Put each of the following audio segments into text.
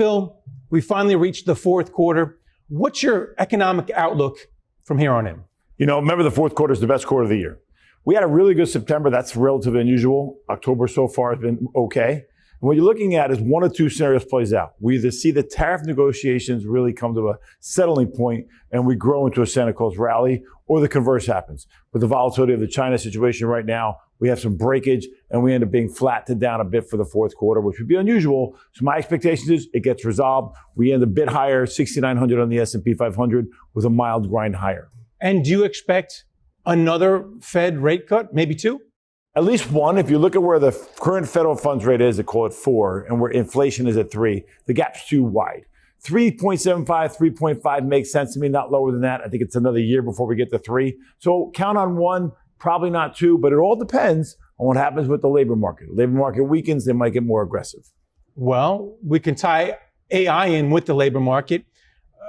Phil, we finally reached the fourth quarter. What's your economic outlook from here on in? You know, remember the fourth quarter is the best quarter of the year. We had a really good September. That's relatively unusual. October so far has been okay. And what you're looking at is one of two scenarios plays out. We either see the tariff negotiations really come to a settling point and we grow into a Santa Claus rally, or the converse happens. With the volatility of the China situation right now, we have some breakage and we end up being flat to down a bit for the fourth quarter, which would be unusual. So my expectation is it gets resolved. We end a bit higher, 6,900 on the S&P 500 with a mild grind higher. And do you expect another Fed rate cut, maybe two? At least one. If you look at where the current federal funds rate is, they call it 4, and where inflation is at 3, the gap's too wide. 3.75, 3.5 makes sense to me, not lower than that. I think it's another year before we get to 3. So count on 1, probably not 2, but it all depends on what happens with the labor market. The labor market weakens, they might get more aggressive. Well, we can tie AI in with the labor market.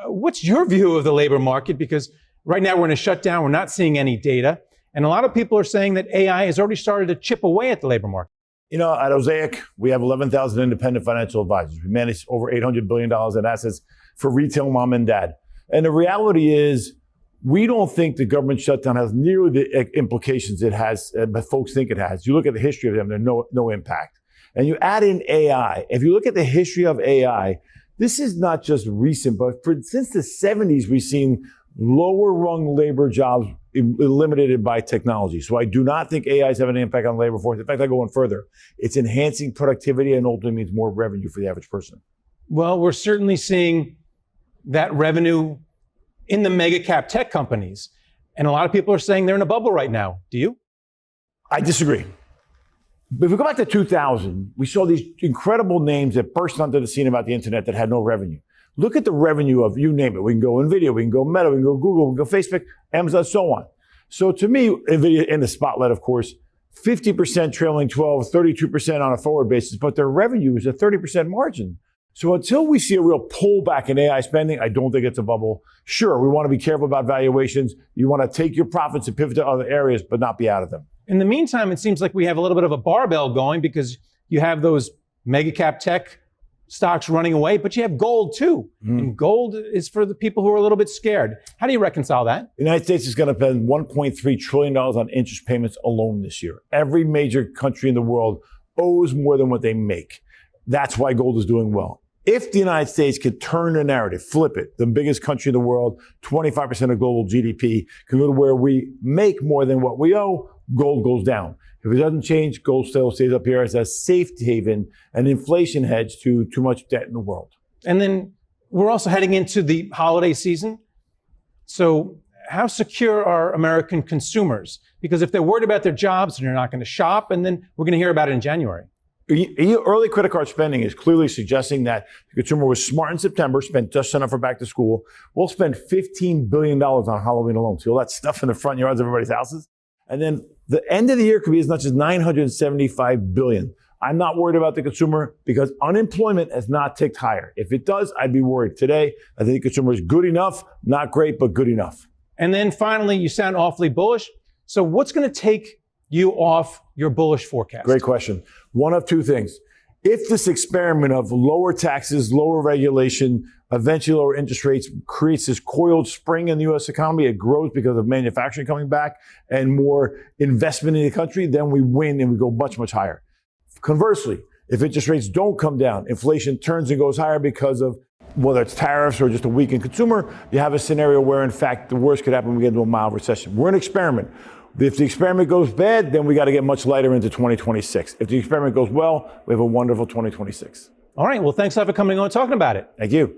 What's your view of the labor market? Because right now we're in a shutdown, we're not seeing any data. And a lot of people are saying that AI has already started to chip away at the labor market. You know, at Osaic, we have 11,000 independent financial advisors. We manage over $800 billion in assets for retail mom and dad. And the reality is, we don't think the government shutdown has nearly the implications it has, but folks think it has. You look at the history of them, there's no impact. And you add in AI. If you look at the history of AI, this is not just recent, but since the 70s, we've seen lower rung labor jobs eliminated by technology. So I do not think AI is having an impact on the labor force. In fact, I go one further. It's enhancing productivity and ultimately means more revenue for the average person. Well, we're certainly seeing that revenue in the mega cap tech companies. And a lot of people are saying they're in a bubble right now. Do you? I disagree. But if we go back to 2000, we saw these incredible names that burst onto the scene about the internet that had no revenue. Look at the revenue of, you name it. We can go NVIDIA, we can go Meta, we can go Google, we can go Facebook, Amazon, so on. So to me, NVIDIA in the spotlight, of course, 50% trailing 12, 32% on a forward basis, but their revenue is a 30% margin. So until we see a real pullback in AI spending, I don't think it's a bubble. Sure, we want to be careful about valuations. You want to take your profits and pivot to other areas, but not be out of them. In the meantime, it seems like we have a little bit of a barbell going because you have those mega cap tech stocks running away, but you have gold too. And gold is for the people who are a little bit scared. How do you reconcile that? The United States is going to spend $1.3 trillion on interest payments alone this year. Every major country in the world owes more than what they make. That's why gold is doing well. If the United States could turn the narrative, flip it, the biggest country in the world, 25% of global GDP, can go to where we make more than what we owe, gold goes down. If it doesn't change, gold still stays up here as a safe haven, an inflation hedge to too much debt in the world. And then we're also heading into the holiday season. So how secure are American consumers? Because if they're worried about their jobs, they're not going to shop, and then we're going to hear about it in January. Early credit card spending is clearly suggesting that the consumer was smart in September, spent just enough for back to school. We'll spend $15 billion on Halloween alone. See all that stuff in the front yards of everybody's houses? And then the end of the year could be as much as $975 billion. I'm not worried about the consumer because unemployment has not ticked higher. If it does, I'd be worried. Today, I think the consumer is good enough, not great, but good enough. And then finally, you sound awfully bullish. So what's going to take you off your bullish forecast? Great question. One of two things. If this experiment of lower taxes, lower regulation, eventually lower interest rates creates this coiled spring in the U.S. economy, it grows because of manufacturing coming back and more investment in the country, then we win and we go much, much higher. Conversely, if interest rates don't come down, inflation turns and goes higher because of whether it's tariffs or just a weakened consumer, you have a scenario where, in fact, the worst could happen, we get into a mild recession. We're an experiment. If the experiment goes bad, then we got to get much lighter into 2026. If the experiment goes well, we have a wonderful 2026. All right. Well, thanks a lot for coming on and talking about it. Thank you.